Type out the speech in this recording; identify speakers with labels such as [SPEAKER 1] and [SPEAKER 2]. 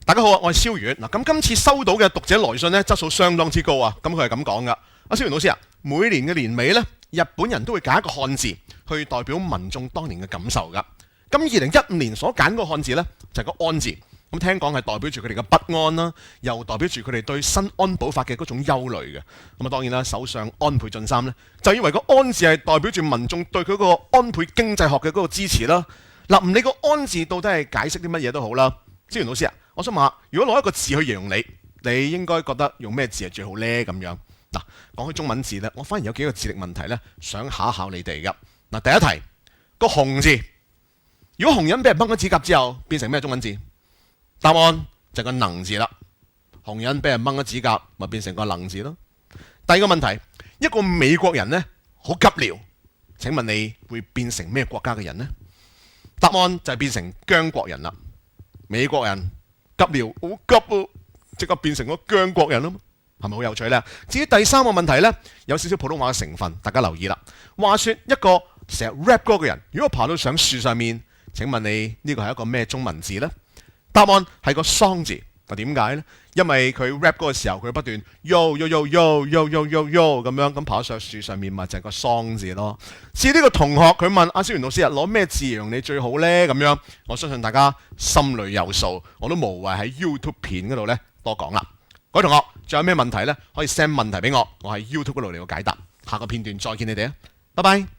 [SPEAKER 1] 大家好啊，我係蕭遠嗱。咁今次收到嘅讀者來信呢，質素相當之高啊。咁佢係咁講噶，阿蕭遠老師啊，每年嘅年尾呢，日本人都會揀一個漢字去代表民眾當年嘅感受噶。咁2015年所揀個漢字呢，就係個安字。咁聽講係代表住佢哋嘅不安啦，又代表住佢哋對新安保法嘅嗰種憂慮嘅。咁啊，當然啦，首相安倍晉三呢，就以為個安字係代表住民眾對佢個安倍經濟學嘅嗰個支持啦。嗱，唔理個安字到底係解釋啲乜嘢都好啦。蕭遠老師啊，我想問下，如果攞一個字去形容你，你應該覺得用咩字係最好呢？咁樣嗱，講起中文字呢，我反而有幾個智力問題呢，想考一考你哋噶。嗱，第一題，個紅字，如果紅人俾人掹咗指甲之後，變成咩中文字？答案就係個能字啦。紅人俾人掹咗指甲，咪變成個能字咯。第二個問題，一個美國人呢，好急尿，請問你會變成咩國家嘅人呢？答案就係變成姜國人啦。美國人急尿好急喎，即刻變成個姜國人啦，係咪好有趣呢？至於第三個問題呢，有少少普通話嘅成分，大家留意啦。話說一個成日 rap 歌嘅人，如果爬到上樹上面，請問你呢個係一個咩中文字呢？答案係個桑字。點解呢？因為佢 rap 歌嘅時候，佢不斷 yo yo yo yo yo yo yo yo 咁樣咁爬上樹上面，咪就係個桑字咯。至於呢個同學，佢問阿蕭遠老師啊，攞咩字形容你最好呢？咁樣，我相信大家心裏有數，我都無謂喺 YouTube 片嗰度呢多講啦。各位同學，仲有咩問題呢？可以 send 問題俾我，我喺 YouTube 嗰度嚟到解答。下個片段再見你哋啊，拜拜。